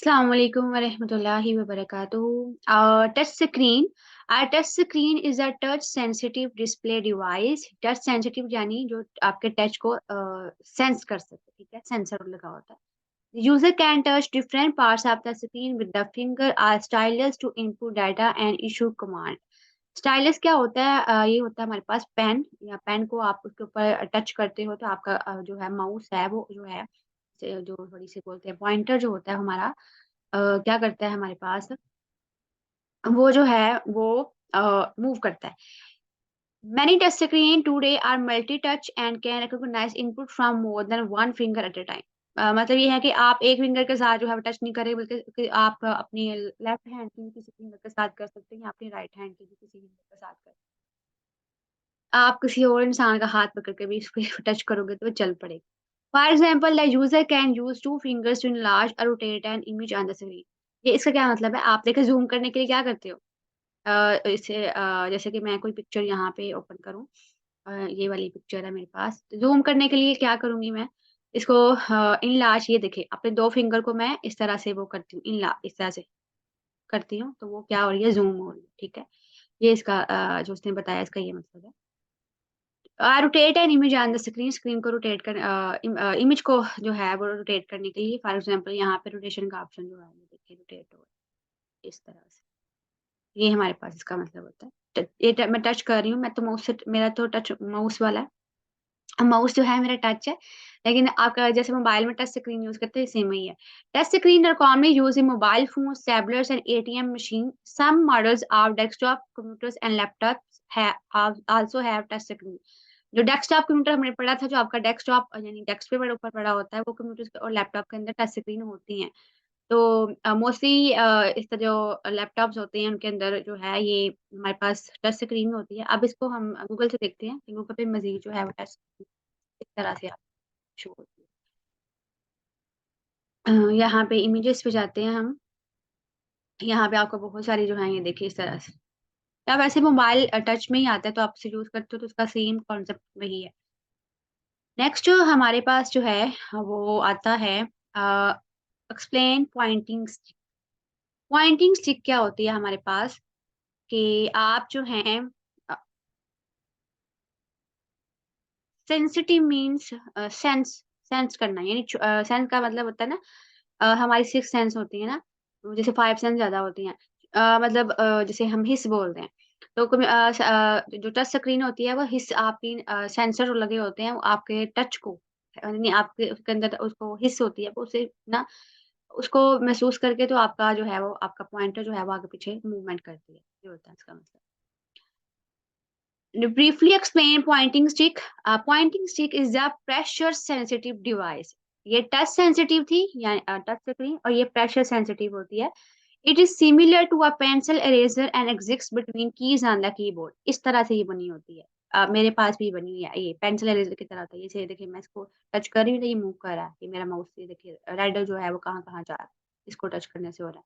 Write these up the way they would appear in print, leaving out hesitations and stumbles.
Assalamu alaikum warahmatullahi wabarakatuh. Touch screen. A touch screen is a touch sensitive display device. Touch sensitive यानी जो आपके touch को sense कर सकते, ठीक है, सेंसर लगा होता है. User can touch different parts of the screen with the finger or stylus to input data and issue command. Stylus क्या होता है? ये होता है हमारे पास पेन, या पेन को आप उसके ऊपर टच करते हो तो आपका जो है माउस है वो जो है जो थोड़ी सी बोलते हैं पॉइंटर जो होता है हमारा, क्या करता है हमारे पास, वो जो है वो मूव करता है. Many touch screen today are multi-touch and can recognize input from more than one finger at a time. मतलब ये है कि आप एक फिंगर के साथ जो है टच नहीं करें, बल्कि कि आप अपनी लेफ्ट हैंड की भी किसी फिंगर के साथ कर सकते हैं या अपनी राइट हैंड की भी किसी फिंगर के साथ कर सकते हैं. आप किसी और इंसान का हाथ पकड़ के भी इसको टच करोगे तो वो चल पड़ेगा. For example the user can use two fingers to enlarge or rotate an image on the screen. ये इसका क्या मतलब है? आप देखिए ज़ूम करने के लिए क्या करते हो? इसे जैसे कि मैं कोई पिक्चर यहाँ पे ओपन करूँ, ये वाली पिक्चर है मेरे पास, ज़ूम करने के लिए क्या करूँगी मैं? इसको इनलार्ज, ये देखिए अपने 2 फिंगर को मैं इस तरह से वो करती हूँ, इस तरह से करती हूँ, तो वो क्या हो रही है? ज़ूम हो रही है, ठीक है? ये इसका जो उसने बताया इसका ये मतलब है. Rotate an image on the screen, screen को रोटेट कर इमेज को जो है वो रोटेट करने के लिए, फॉर एग्जांपल यहाँ पे रोटेशन का ऑप्शन जो है ये देखिए रोटेट हो रहा है इस तरह से. ये हमारे पास इसका मतलब होता है. मैं टच कर रही हूँ, मैं तो माउस से, मेरा तो टच माउस वाला है. माउस जो है मेरा टच है, लेकिन आपका जैसे मोबाइल में टच स्क्रीन यूज़ करते हैं सेम ही है. Touch screen are commonly used in mobile phones, tablets and ATM machine. Some models of desktop computers and laptops also have touch screen. जो डेस्कटॉप कंप्यूटर हमने पढ़ा था, जो आपका डेस्कटॉप यानी डेस्क पे ऊपर पड़ा होता है, वो कंप्यूटर्स और लैपटॉप के अंदर टच स्क्रीन होती हैं. तो मोस्टली इसका जो लैपटॉप्स होते हैं उनके अंदर जो है ये हमारे पास टच स्क्रीन होती है. अब इसको हम गूगल से देखते हैं कि गूगल पे मज़ीद जो है वो टच इस तरह से आप शो होती है. यहाँ पे इमेजेस पे जाते हैं हम, यहाँ पे आपको बहुत सारी जो है ये देखिए इस तरह से. या वैसे मोबाइल टच में ही आता है तो आप उसे यूज़ करते हो तो उसका सेम कॉन्सेप्ट वही है. नेक्स्ट जो हमारे पास जो है वो आता है explain pointing stick. Pointing stick क्या होती है हमारे पास कि आप जो हैं सेंसिटिव मीन्स सेंस, सेंस करना यानी सेंस का मतलब होता है ना, हमारी 6 सेंस होती है ना, जैसे 5 सेंस ज़्यादा होती हैं. मतलब जैसे हम हिस बोलते हैं, तो जो टच स्क्रीन होती है वो हिस आपकी सेंसर लगे होते हैं, वो आपके टच को यानी आपके उसके अंदर उसको हिस होती है, वो उसे ना उसको महसूस करके तो आपका जो है वो आपका पॉइंटर जो है वो आगे पीछे मूवमेंट करती है, ये होता है इसका मतलब. Briefly explain pointing stick. Pointing stick is a pressure sensitive device. ये टच सेंसिटिव थी यानी टच स्क्रीन, और ये प्रेशर सेंसिटिव होती है. It is similar to a pencil eraser and exist between keys on the keyboard. इस तरह से ये बनी होती है. मेरे पास भी बनी हुई है, ये पेंसिल इरेजर की तरह होता है. ये देखिए मैं इसको टच कर रही हूँ तो ये मूव कर रहा है, ये मेरा माउस, ये देखिए रेडर जो है वो कहाँ कहाँ जा रहा है, इसको टच करने से हो रहा है.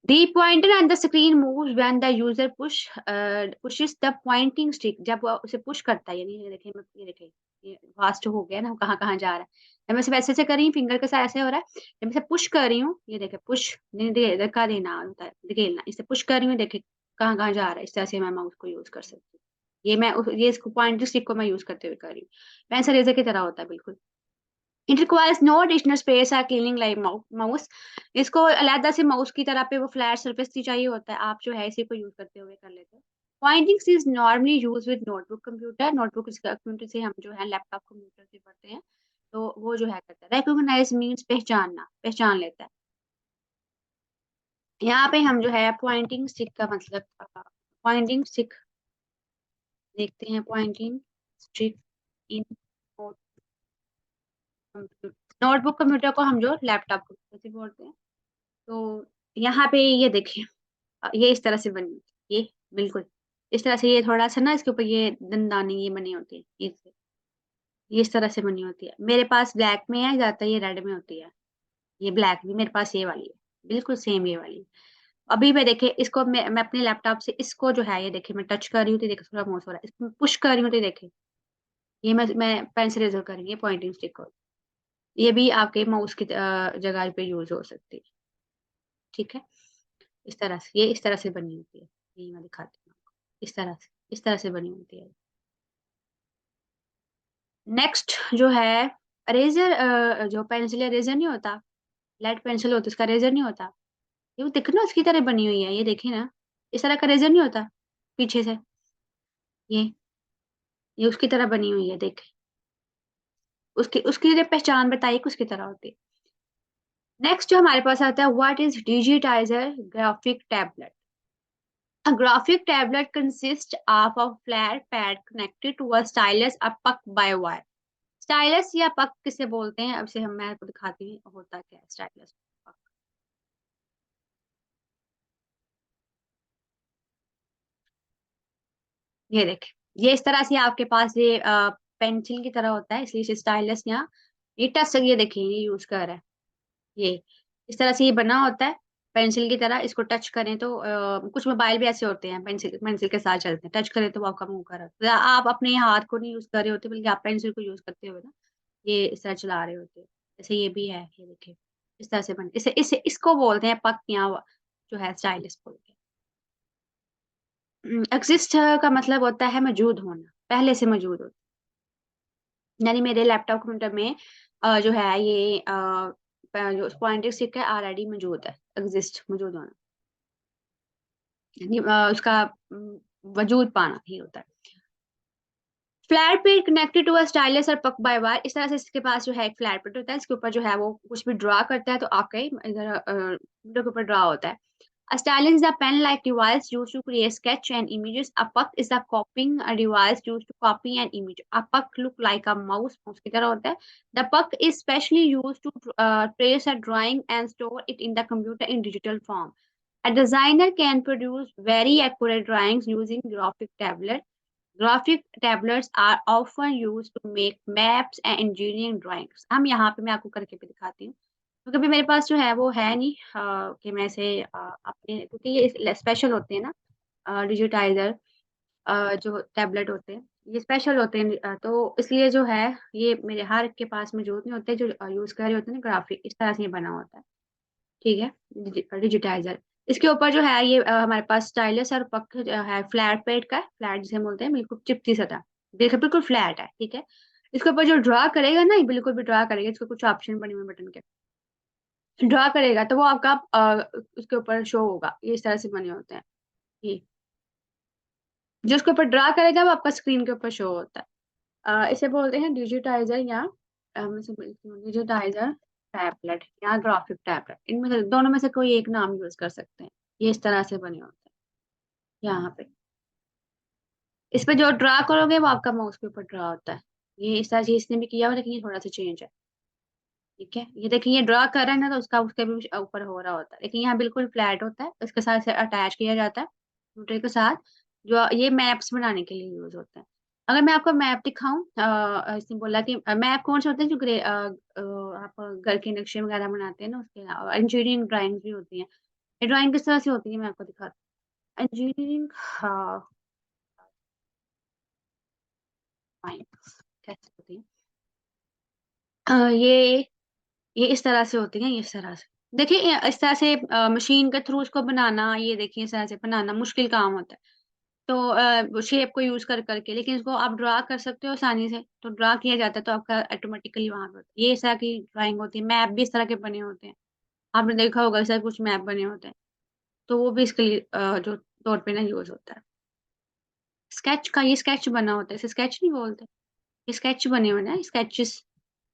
The pointer on the screen moves when the user pushes the pointing stick. जब वो उसे पुश करता है, यानी ये देखिए ये फास्ट हो गया ना, कहाँ कहाँ जा रहा है. जब मैं इसे वैसे से कर रही हूँ फिंगर के साथ ऐसे हो रहा है. जब मैं इसे पुश कर रही हूँ, ये देखिए पुश, धक्का देना होता है, धकेलना. इसे पुश कर रही हूँ, देखिए कहाँ कहाँ जा रहा है. इस तरह से मैं माउस को यूज कर सकती हूँ. ये इसको पॉइंटिंग स्टिक को मैं यूज करते हुए कर रही हूँ. पेंसिल रेजर की तरह होता है बिल्कुल. It requires no additional space और क्लीनिंग लाइक माउस. इसको अलग से माउस की तरह पे वो फ्लैट सरफेस ही चाहिए होता है, आप जो है इसी को यूज करते हुए कर लेते हो. पॉइंटिंग्स is normally use with notebook computer. Notebook computer से हम जो है लैपटॉप कंप्यूटर से पढ़ते हैं, तो वो जो है करता है. रिकॉग्नाइज मीन्स पहचानना, पहचान लेता है. यहाँ पे हम जो है पॉइंटिंग स्टिक का मतलब पॉइंटिंग स्टिक देखते हैं. Pointing stick in notebook computer को हम जो लैपटॉप कंप्यूटर से बोलते हैं. तो यहाँ पे ये देखिए, ये इस तरह से बनी होती है, ये बिल्कुल इस तरह से. ये थोड़ा-सा ना इसके ऊपर ये दंदानी ये बनी होती है, ये इस तरह से बनी होती है. मेरे पास ब्लैक में है, ज़्यादातर ये रेड में होती है. ये ब्लैक भी मेरे पास ये वाली है, बिल्कुल सेम ये वाली. अभी मैं देखिए इसको मैं अपने लैपटॉप से इसको जो है ये देखिए मैं टच कर रही हूँ तो देखिए थोड़ा मूव हो रहा है. इसको पुश कर रही हूँ तो देखिए ये मैं पेंसिल इरेज़र कर रही हूँ, ये पॉइंटिंग स्टिक को. ये भी आपके माउस की जगह पे यूज़ हो सकती है. ठीक है? इस तरह से, ये इस तरह से बनी होती है। ये मैं दिखाती हूँ आपको, इस तरह से बनी होती है। नेक्स्ट जो है इरेज़र, जो पेंसिल इरेज़र नहीं होता, लेड पेंसिल होती है, उसका इरेज़र नहीं होता। ये वो देखो ना उसकी तरह बनी हुई है, ये देखिए ना, इस तरह का इरेज़र नहीं होता पीछे से, ये ये उसकी तरह बनी हुई है देखें। उसकी उसकी ज़रा पहचान बताइए कि उसकी तरह होती है। नेक्स्ट जो हमारे पास आता है, what is digitiser graphic tablet? A graphic tablet consists of a flat pad connected to a stylus or puck by wire. Stylus या पक किसे बोलते हैं, अब से हम मैं आपको दिखाती हूँ होता क्या है स्टाइलस पक। ये देखें, ये इस तरह से आपके पास ये पेंसिल की तरह होता है, इसलिए इसे स्टाइलस या ये टच, ये देखिए ये यूज कर रहा है, ये इस तरह से ये बना होता है पेंसिल की तरह। इसको टच करें तो कुछ मोबाइल भी ऐसे होते हैं पेंसिल पेंसिल के साथ चलते हैं, टच करें तो वो आपका मुंह कर रहा है, आप अपने हाथ को नहीं यूज कर रहे होते बल्कि आप पेंसिल को यूज करते हुए ना ये इस तरह चला रहे होते हैं। जैसे ये भी है, ये देखिए इस तरह से बन इसे इसे इसको बोलते हैं पक या जो है स्टाइलिश बोलते हैं। एक्सिस्ट का मतलब होता है मौजूद होना, पहले से मौजूद होना। यानी मेरे लैपटॉप कंप्यूटर में जो है ये जो पॉइंटर स्टिक है ऑलरेडी मौजूद है, एक्सिस्ट मौजूद होना। यानी उसका वजूद पाना ही होता है। Flat plate connected to a stylus और पक बाय वायर, इस तरह से इसके पास जो है एक फ्लैट प्लेट होता है, इसके ऊपर जो है वो कुछ भी ड्रा करता है तो आपके इधर कंप्यूटर के ऊपर ड्रा होता है। A stylus is a pen-like device used to create sketch and images. A puck is a copying a device used to copy an image. A puck look like a mouse, mouse की तरह होता है. The puck is specially used to trace a drawing and store it in the computer in digital form. A designer can produce very accurate drawings using graphic tablet. Graphic tablets are often used to make maps and engineering drawings. हम यहाँ पे मैं आपको करके भी दिखाती हूँ क्योंकि अभी मेरे पास जो है वो है नहीं कि मैं इसे अपने क्योंकि ये स्पेशल होते हैं ना डिजिटाइजर जो टैबलेट होते हैं ये स्पेशल होते हैं तो इसलिए जो है ये मेरे हर एक के पास मौजूद नहीं होते जो यूज़ कर रहे होते हैं ना ग्राफिक इस तरह से ये बना होता है ठीक है डिजिटाइजर इसके ऊपर जो है ये हमारे पास स्टाइलस और पक है फ्लैट पेड का फ्लैट जिसे हम बोलते हैं बिल्कुल चिपटी सतह देखो बिल्कुल फ्लैट है ठीक है इसके ऊपर जो ड्रा करेगा ना ये बिल्कुल भी ड्रा करेगा इसको कुछ ऑप्शन बने हुए बटन के ड्रा करेगा तो वो आपका उसके ऊपर शो होगा ये इस तरह से बने होते हैं ये जो उसके ऊपर ड्रा करेगा वो आपका स्क्रीन के ऊपर शो होता है इसे बोलते हैं डिजिटाइजर या डिजिटाइजर टैबलेट या ग्राफिक टैबलेट इनमें से दोनों में से कोई एक नाम यूज कर सकते हैं ये इस तरह से बने होते हैं यहाँ पे इस पे जो ड्रा करोगे वो आपका माउस के ऊपर ड्रा होता है ये इस तरह से इसने भी किया हुआ लेकिन ये थोड़ा सा चेंज है ठीक है ये देखिए ये ड्रा कर रहा है ना तो उसका उसके भी ऊपर हो रहा होता है लेकिन यहाँ बिल्कुल फ्लैट होता है इसके साथ अटैच किया जाता है कंप्यूटर के साथ जो ये मैप्स बनाने के लिए यूज होता है अगर मैं आपको मैप दिखाऊं इसने बोला कि मैप कौन से होते हैं जो आप घर के नक्शे वगैरह बनाते हैं ना उसके अलावा इंजीनियरिंग ड्राइंग भी होती है ये ड्राइंग किस तरह से होती है मैं आपको दिखाती हूँ इंजीनियरिंग हाँ ड्राइंग कैसे होती है ये इस तरह से होती हैं ये इस तरह से देखिए इस तरह से मशीन के थ्रू इसको बनाना ये देखिए इस तरह से बनाना मुश्किल काम होता है तो शेप को यूज कर करके लेकिन इसको आप ड्रा कर सकते हो आसानी से तो ड्रा किया जाता है तो आपका ऑटोमेटिकली वहां पे होता है ये इस तरह की ड्राइंग होती है मैप भी इस तरह के बने होते हैं आपने देखा होगा इस तरह कुछ मैप बने होते हैं तो वो भी इसके लिए जो तौर पे ना यूज होता है स्केच का ये स्केच बना होता है इसे स्केच नहीं बोलते ये स्केच बने हुए ना स्केचेस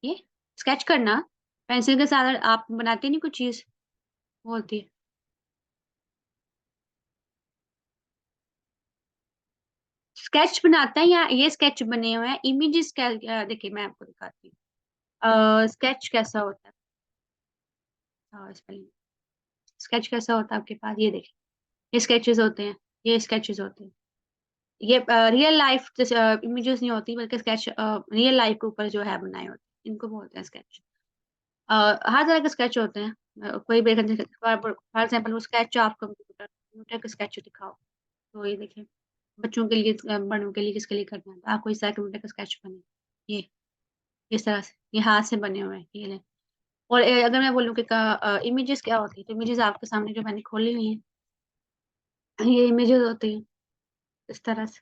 ये स्केच करना पेंसिल के साथ आप बनाते नहीं कुछ चीज बोलती है स्केच बनाता है या ये स्केच बने हुए हैं इमेजेस क्या देखिए मैं आपको दिखाती हूँ स्केच कैसा होता है स्पेलिंग स्केच कैसा होता है आपके पास ये देखिए ये स्केचेस होते हैं ये स्केचेस होते हैं ये रियल लाइफ जैसे इमेजेस नहीं होती बल्कि स्केच रियल लाइफ के ऊपर जो है बनाए होते हैं इनको बोलते हैं स्केच हर तरह के स्केच होते हैं कोई भी फॉर एग्जाम्पल वो स्केच आप कंप्यूटर कंप्यूटर का स्केच दिखाओ तो ये देखिए बच्चों के लिए बड़ों के लिए किसके लिए करना है तो आपको इस तरह कंप्यूटर का स्केच बने ये इस तरह से ये हाथ से बने हुए हैं ये ले और अगर मैं बोलूँ कि इमेजेस क्या होती है, तो इमेजेस आपके सामने जो मैंने खोली हुई है, ये इमेजेस होती है इस तरह से।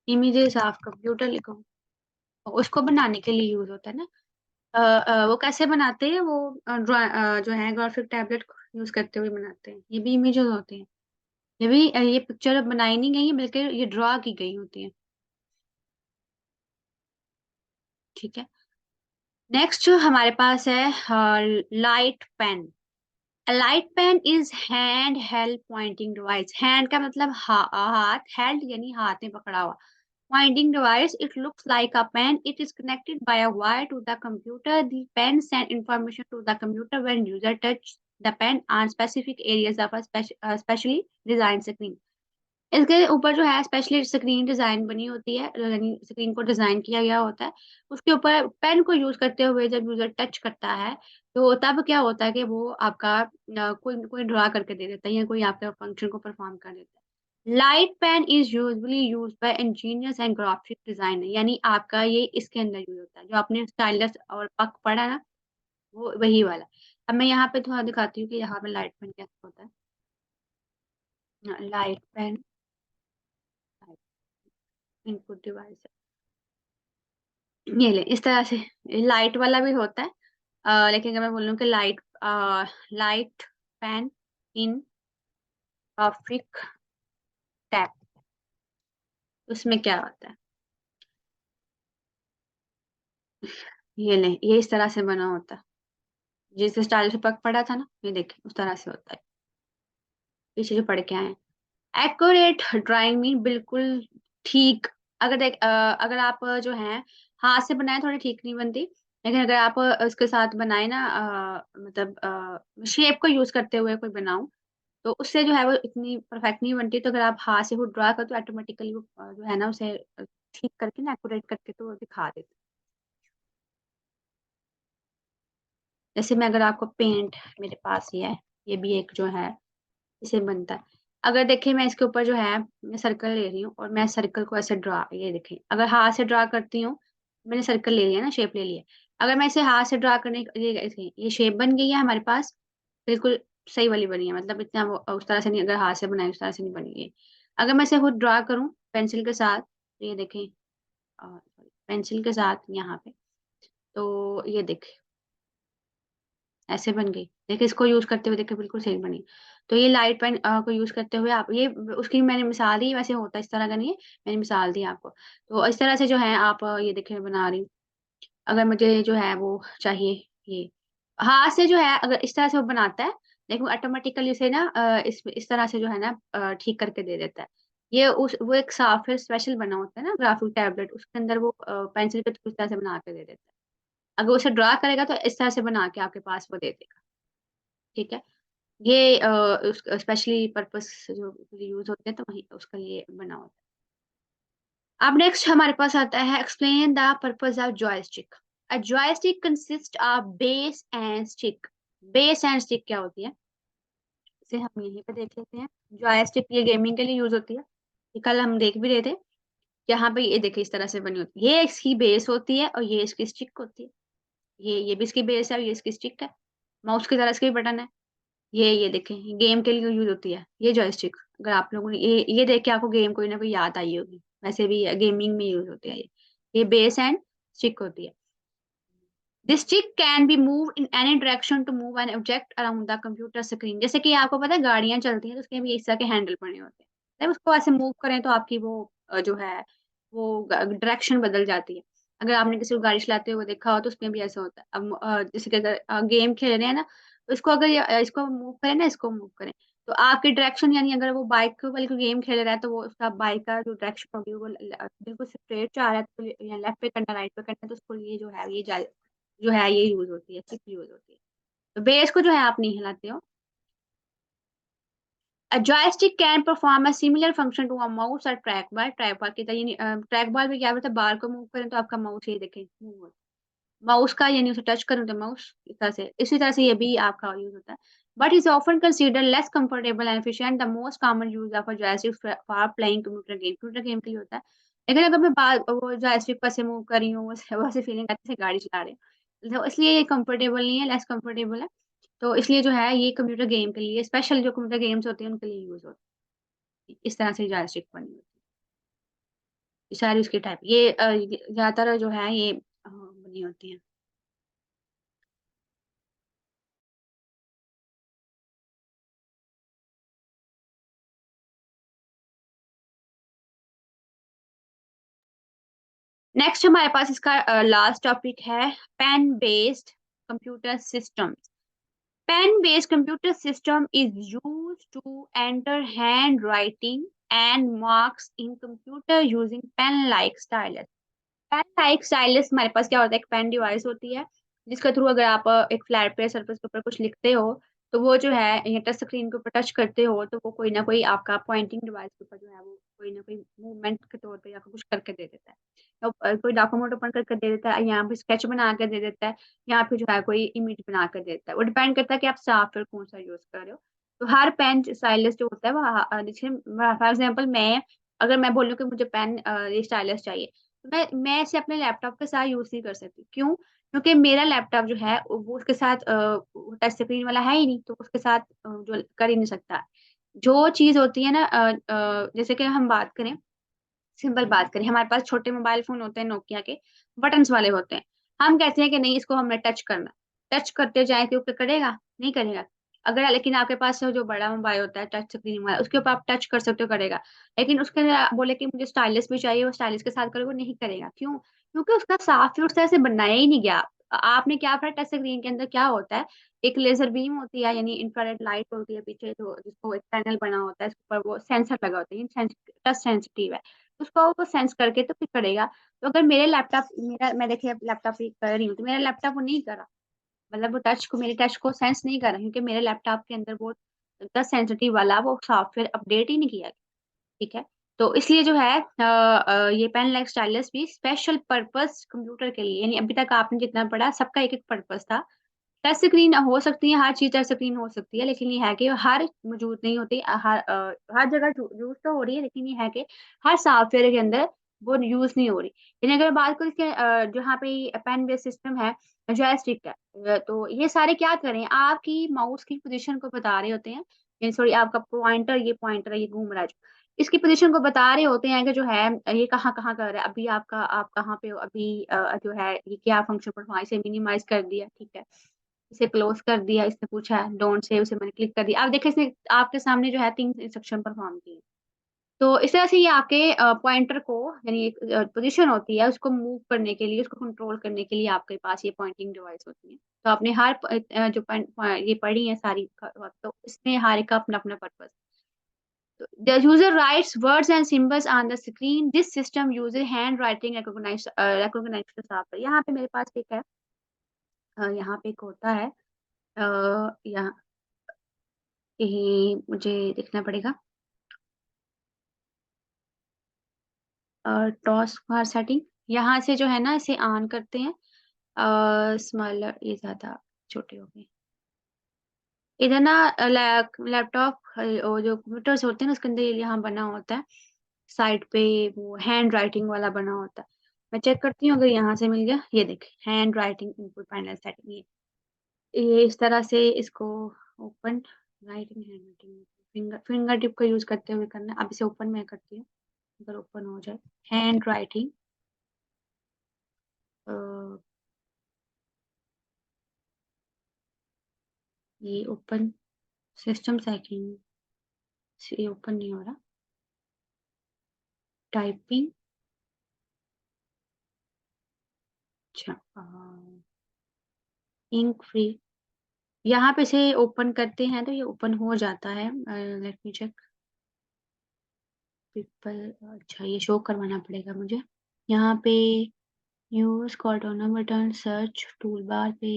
इमेजेस आप कंप्यूटर लिखो, उसको बनाने के लिए यूज होता है ना। वो कैसे बनाते हैं, वो जो है ग्राफिक टैबलेट यूज करते हुए बनाते हैं। ये भी इमेजेस होती हैं। ये भी ये पिक्चर बनाई नहीं गई है, बल्कि ये ड्रा की गई होती है। ठीक है। नेक्स्ट हमारे पास है light pen. Light pen is hand held pointing device. Hand का मतलब हाथ, हेल्ड यानी हाथ में पकड़ा हुआ। Pointing device, it looks like a pen. It is connected by a wire to the computer. The pen send information to the computer when user touch the pen on specific areas of a specially designed screen. इसके ऊपर जो है specially screen design बनी होती है, यानी screen को design किया गया होता है। उसके ऊपर पेन को यूज करते हुए जब यूजर टच करता है, तो तब क्या होता है कि वो आपका कोई कोई ड्रा करके दे देता है, या कोई आपके फंक्शन को परफॉर्म कर देता है। Light pen is usually used by engineers and graphic designer, यानी आपका ये इसके अंदर यूज होता है, जो आपने स्टाइलस और पक पढ़ा ना, वो वही वाला। अब मैं यहाँ पे थोड़ा दिखाती हूँ कि यहाँ पे लाइट पेन कैसे होता है। लाइट पेन इनपुट डिवाइस, ये ले इस तरह से। लाइट वाला भी होता है, लेकिन अगर मैं बोलूँ कि light pain in graphic tab, उसमें क्या होता है, ये ले ये इस तरह से बना होता है। जिस स्टाइल से पक पड़ा था ना, ये देखिए उस तरह से होता है। पीछे जो पढ़ के आए हैं। एक्यूरेट ड्राइंग मीन बिल्कुल ठीक। अगर आप जो है हाथ से बनाए, थोड़ी ठीक नहीं बनती। लेकिन अगर आप उसके साथ बनाए ना, मतलब शेप को यूज करते हुए कोई बनाऊं, तो उससे जो है वो इतनी परफेक्ट नहीं बनती। तो अगर आप हाथ से वो ड्रा कर, तो ऑटोमेटिकली वो जो है ना, उसे ठीक करके ना, एक्यूरेट करके तो वो दिखा देते। जैसे मैं अगर आपको पेंट, मेरे पास ही है, ये भी एक जो है इसे बनता है। अगर देखिए मैं इसके ऊपर जो है, मैं सर्कल ले रही हूँ और मैं सर्कल को ऐसे ड्रा, ये देखिए अगर हाथ से ड्रा करती हूँ, मैंने सर्कल ले लिया ना, शेप ले लिया। अगर मैं इसे हाथ से ड्रा करने, ये शेप बन गई है हमारे पास, बिल्कुल सही वाली बनी है। मतलब इतना वो उस तरह से नहीं, अगर हाथ से बनाई उस तरह से नहीं बनी है। अगर मैं इसे खुद ड्रा करूँ पेंसिल के साथ, तो ये देखें, पेंसिल के साथ यहाँ पे, तो ये देखें ऐसे बन गई। देखिए इसको यूज करते हुए देखिए बिल्कुल सही बनी। तो ये लाइट पेन को यूज करते हुए आप ये, उसकी मैंने मिसाल दी, वैसे होता इस तरह का नहीं है, मैंने मिसाल दी आपको। तो इस तरह से जो है आप ये देखिए बना रही हूँ। अगर मुझे जो है वो चाहिए, ये हाथ से जो है अगर इस तरह से वो बनाता है, लेकिन ऑटोमेटिकली उसे ना इस तरह से जो है ना ठीक करके दे देता है। ये उस वो एक सॉफ्टवेयर स्पेशल बना होता है ना, ग्राफिक टैबलेट, उसके अंदर वो पेंसिल पे उस तरह से बना के दे देता है। अगर उसे ड्रा करेगा तो इस तरह से बना के आपके पास वो दे देगा। ठीक है। ये स्पेशली पर्पस जो यूज होते हैं, तो वही उसका ये बना होता है। अब नेक्स्ट हमारे पास आता है explain the purpose of joystick. A joystick consist of base and stick. Base and stick क्या होती है, इसे हम यहीं पे देख लेते हैं। जॉयस्टिक ये गेमिंग के लिए यूज होती है, ये कल हम देख भी रहे थे। यहाँ पे ये देखिए इस तरह से बनी होती है, ये इसकी बेस होती है और ये इसकी स्टिक होती है। ये भी इसकी बेस है और ये इसकी स्टिक है। माउस की तरह इसके भी बटन है। ये देखें, ये गेम के लिए यूज होती है ये जॉयस्टिक। अगर आप लोगों ने ये देख के आपको गेम कोई ना कोई याद आई होगी, वैसे भी गेमिंग में यूज होती है ये बेस एंड स्टिक होती है। This stick can be move in any direction to move an object around the computer screen. जैसे कि आपको पता है गाड़ियां चलती हैं, तो उसके भी इस तरह के हैंडल बने होते हैं। जब उसको ऐसे मूव करें तो आपकी वो जो है वो डायरेक्शन बदल जाती है। अगर आपने किसी को गाड़ी चलाते हुए देखा हो, तो उसमें भी ऐसा होता है। अब जैसे कि अगर गेम खेल रहे हैं ना, तो इसको अगर इसको मूव करें ना, इसको मूव करें, तो आपकी डायरेक्शन, यानी अगर वो बाइक वाले को गेम खेल रहा है, तो वो उसका बाइक का जो डायरेक्शन होगी वो बिल्कुल स्ट्रेट जा रहा है, तो या लेफ्ट पे करना, राइट पे करना, तो उसको ये जो है ये जो है ये यूज होती है, चिप यूज होती है। तो बेस को जो है आप नहीं हिलाते हो। A joystick can perform a similar function to a mouse or trackball। Track ball की तरह, यानी ट्रैक बॉल में क्या होता है, बार को मूव करें तो आपका माउस ये देखें मूव होता है। माउस का यानी उसे टच करूं तो माउस इस तरह से, इसी तरह से ये भी आपका यूज होता है। But is often consider less comfortable and efficient. The most common use of a joystick for playing computer game के लिए होता है। लेकिन अगर मैं वो जॉयस्टिक पर से मूव कर रही हूँ, वैसे फीलिंग आती है गाड़ी चला रहे हैं, तो इसलिए ये कंफर्टेबल नहीं है, लेस कंफर्टेबल है। तो इसलिए जो है ये कंप्यूटर गेम के लिए, स्पेशल जो कंप्यूटर गेम्स होते हैं उनके लिए यूज़ होता है। इस तरह से जॉयस्टिक बनी होती है। सारी उसकी टाइप ये ज़्यादातर जो है ये बनी होती हैं। नेक्स्ट हमारे पास इसका लास्ट टॉपिक है pen based computer systems. Pen based computer system is used to enter handwriting and marks in computer using pen like stylus. Pen like stylus हमारे पास क्या होता है, एक पेन डिवाइस होती है जिसके थ्रू अगर आप एक फ्लैट पे सरफेस के ऊपर कुछ लिखते हो तो वो जो है ये टच स्क्रीन के ऊपर टच करते हो तो वो कोई ना कोई आपका पॉइंटिंग डिवाइस के ऊपर जो है वो कोई ना कोई मूवमेंट के तौर पे या फिर कुछ करके दे देता है। तो कोई डॉक्यूमेंट ओपन करके दे देता है, यहाँ पे स्केच बना के दे देता है, यहाँ पे जो है कोई इमेज बना कर दे देता है। वो डिपेंड करता है कि आप सॉफ्टवेयर कौन सा यूज कर रहे हो। तो हर पेन स्टाइलस जो होता है वो जैसे फॉर एग्जाम्पल मैं, अगर मैं बोलूँ कि मुझे पेन ये स्टाइलस चाहिए, मैं इसे अपने लैपटॉप के साथ यूज़ नहीं कर सकती। क्यों? क्योंकि मेरा लैपटॉप जो है वो उसके साथ टच स्क्रीन वाला है ही नहीं, तो उसके साथ जो कर ही नहीं सकता। जो चीज़ होती है ना जैसे कि हम बात करें, सिंपल बात करें, हमारे पास छोटे मोबाइल फ़ोन होते हैं नोकिया के, बटन्स वाले होते हैं। हम कहते हैं कि नहीं इसको हमने टच करना है। टच करते जाएँ तो क्या करेगा? नहीं करेगा। अगर लेकिन आपके पास जो बड़ा मोबाइल होता है टच स्क्रीन वाला, उसके ऊपर आप टच कर सकते हो, करेगा। लेकिन उसके अंदर आप बोले कि मुझे स्टाइलस भी चाहिए, वो स्टाइलस के साथ करोगे, नहीं करेगा। क्यों? क्योंकि उसका सॉफ्टवेयर उस तरह से बनाया ही नहीं गया। आपने क्या पढ़ा टच स्क्रीन के अंदर क्या होता है, एक लेज़र बीम होती है यानी इंफ्रारेड लाइट होती है पीछे जो जिसको एक पैनल बना होता है, इसके ऊपर वो सेंसर लगा होता है, ये टच सेंसिटिव है। उसको वो सेंस करके तो फिर करेगा। तो अगर मेरे लैपटॉप मेरा मैं देखिए अब लैपटॉप पे कर रही हूँ, तो मेरा लैपटॉप वो नहीं कर रहा। मतलब वो टच को मेरे टच को सेंस नहीं कर रहा क्योंकि मेरे लैपटॉप के अंदर वो टच सेंसिटिव वाला वो सॉफ्टवेयर अपडेट ही नहीं किया गया, ठीक है? तो इसलिए जो है ये पेन लाइक स्टाइलस भी स्पेशल पर्पस कंप्यूटर के लिए, यानी अभी तक आपने जितना पढ़ा सबका एक-एक पर्पस था। टच स्क्रीन हो सकती है, हर चीज़ टच स्क्रीन हो सकती है, लेकिन ये है कि हर मौजूद नहीं होती। हर जगह यूज़ तो हो रही है, लेकिन ये है कि हर सॉफ्टवेयर के अंदर वो यूज़ नहीं हो रही। लेकिन अगर बात करें इसके जहाँ पे ये पेन बेस्ड सिस्टम है, जॉयस्टिक है, तो ये सारे क्या कर रहे हैं, आपकी माउस की पोज़ीशन को बता रहे होते हैं। यानी सॉरी आपका पॉइंटर है, ये घूम रहा है जो, इसकी पोज़ीशन को बता रहे होते हैं कि जो है ये कहाँ-कहाँ कर रहा है। अभी आप कहाँ पे हो, अभी जो है ये क्या फंक्शन परफॉर्म, इसे मिनिमाइज़ कर दिया, ठीक है। इसे क्लोज़ कर दिया, इसने पूछा डोंट सेव, उसे मैंने क्लिक कर दिया। अब देखिए इसने आपके सामने जो है 3 इंस्ट्रक्शन परफ़ॉर्म किए। तो इस तरह से ये आपके पॉइंटर को, यानी एक पोज़ीशन होती है उसको मूव करने के लिए, उसको कंट्रोल करने के लिए आपके पास ये पॉइंटिंग डिवाइस होती है। तो आपने हर जो ये पढ़ी है सारी तो इसमें हर एक का अपना-अपना पर्पज़। तो the user writes words and symbols on the screen. This system uses handwriting recognition software. यहाँ पे मेरे पास एक है, यहाँ पे एक होता है यहाँ ये मुझे देखना पड़ेगा टॉस बार सेटिंग, यहाँ से जो है ना इसे ऑन करते हैं। स्मॉलर ये ज़्यादा छोटे हो गए। इधर ना लैपटॉप वो जो कंप्यूटर्स होते हैं ना उसके अंदर ये यहाँ बना होता है, साइड पे वो हैंड राइटिंग वाला बना होता है। मैं चेक करती हूँ अगर यहाँ से मिल गया, ये देखिए hand writing input panel setting ये इस तरह से इसको open writing hand writing finger tip का यूज़ करते हुए करना है। अब इसे ओपन मैं करती हूँ। अगर ओपन हो जाए हैंड राइटिंग अ, ये ओपन सिस्टम सेटिंग से ओपन नहीं हो रहा। टाइपिंग अच्छा इंक फ्री यहाँ पे से ओपन करते हैं तो ये ओपन हो जाता है। लेट मी चेक पीपल अच्छा ये शो करवाना पड़ेगा मुझे। यहाँ पे use Cortana button search tool bar पे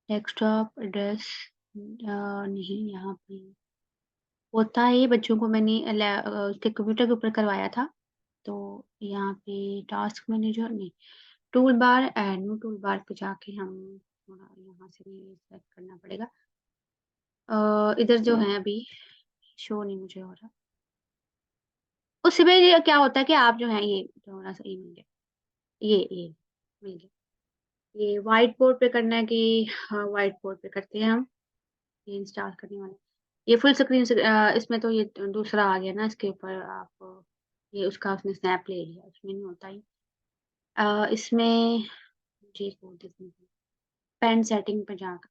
डेस्कटॉप एड्रेस नहीं यहाँ पे होता है ये बच्चों को मैंने उसके कंप्यूटर के ऊपर करवाया था। तो यहाँ पे टास्क मैनेजर नहीं, tool bar new tool bar पे जाके हम थोड़ा यहाँ से सेलेक्ट करना पड़ेगा। इधर जो है अभी शो नहीं मुझे हो रहा। उससे पहले ये क्या होता है कि आप जो है ये थोड़ा-सा ये मिल गया, ये मिल गया। ये व्हाइट बोर्ड पे करना है कि? हाँ, व्हाइट बोर्ड पे करते हैं हम। ये इंस्टॉल करने वाले, ये फुल स्क्रीन से इसमें तो ये दूसरा आ गया ना, इसके ऊपर आप ये उसका उसने स्नैप ले लिया, उसमें नहीं होता ही। इसमें मुझे कोड देखने दो, पेन सेटिंग पे जाकर।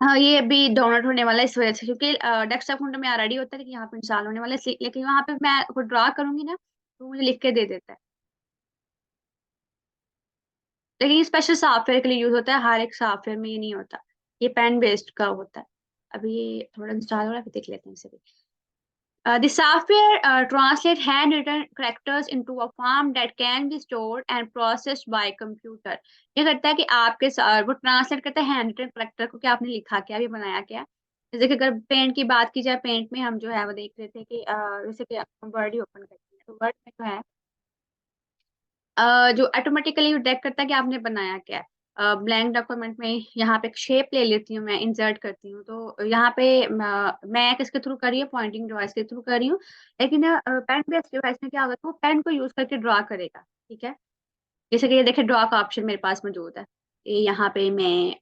हाँ, ये अभी डाउनलोड होने वाला है इस वजह से, क्योंकि डेस्कटॉप फोल्डर में ऑलरेडी होता है, लेकिन यहाँ पे इंस्टॉल होने वाला है लेकिन वहाँ पे मैं खुद ड्रा करूंगी ना, तो मुझे लिख के दे देता है। लेकिन ये स्पेशल सॉफ्टवेयर के लिए यूज होता है, हर एक सॉफ्टवेयर में ये नहीं होता। ये पेन बेस्ड का होता है। अभी ये थोड़ा इंस्टॉल हो रहा है, फिर देख लेते हैं इसे भी। The software translate handwritten characters into a form that can be stored and processed by computer। ये करता है कि वो ट्रांसलेट करता है हैंड रिटन करेक्टर को, कि आपने लिखा क्या, भी बनाया क्या। जैसे कि अगर पेंट की बात की जाए, पेंट में हम जो है वो देख रहे थे कि जैसे कि वर्ड ही ओपन करते हैं, तो वर्ड में जो है जो ऑटोमेटिकली डिटेक्ट करता है कि आपने बनाया क्या है। ब्लैंक डॉक्यूमेंट में यहाँ पे एक शेप ले लेती हूँ, मैं इंसर्ट करती हूँ, तो यहाँ पे मैं किसके थ्रू कर रही हूँ, पॉइंटिंग डिवाइस के थ्रू कर रही हूँ। लेकिन पेन बेस्ड डिवाइस में क्या होगा, तो वो पेन को यूज करके ड्रॉ करेगा। ठीक है, जैसे कि ये देखिए, ड्रॉ का ऑप्शन मेरे पास मौजूद है। ये यहाँ पे मैं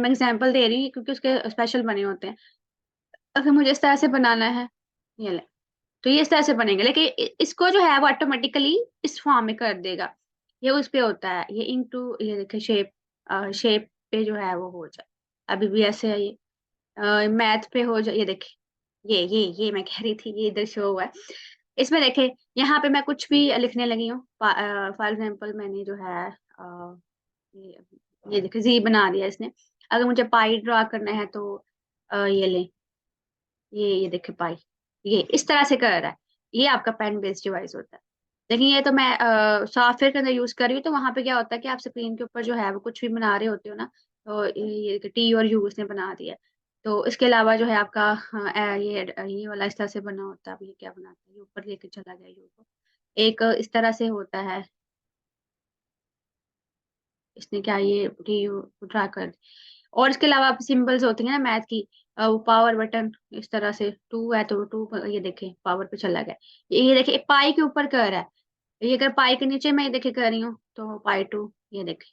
एग्जांपल दे रही हूँ क्योंकि उसके स्पेशल बने होते हैं। अगर मुझे इस तरह से बनाना है, ये ले, तो ये इस तरह से बनेगा, लेकिन इसको जो है वो ऑटोमेटिकली इस फॉर्म में कर देगा। ये उस पे होता है, ये इनटू, ये देखिए शेप, शेप पे जो है वो हो जाए। अभी भी ऐसे है ये, मैथ पे हो जाए, ये देखिए, ये मैं कह रही थी, ये इधर शो हुआ है। इसमें देखे, यहाँ पे मैं कुछ भी लिखने लगी हूँ। फॉर एग्जाम्पल मैंने जो है ये ये देखिए, जी बना दिया इसने। अगर मुझे पाई ड्रा करना है तो ये ले, ये देखिए पाई, ये इस तरह से कर रहा है। ये आपका पेन बेस्ड डिवाइस होता है। लेकिन ये तो मैं सॉफ्टवेयर के अंदर यूज कर रही हूँ, तो वहां पे क्या होता है कि आप स्क्रीन के ऊपर जो है वो कुछ भी बना रहे होते हो ना, तो ये टी और यू उसने बना दिया है। तो इसके अलावा जो है आपका ये वाला इस तरह से बना होता है। अब ये क्या बनाता है, ये ऊपर लेके चला गया यू को, एक इस तरह से होता है। इसने क्या, ये टी यू ड्रा कर। और इसके अलावा आप सिंबल्स होती हैं ना मैथ की, वो पावर बटन, इस तरह से टू है तो टू, ये देखे पावर पे चला गया। ये देखे पाई के ऊपर कर रहा है। ये अगर पाई के नीचे मैं ये देखे कर रही हूँ, तो पाई टू, ये देखे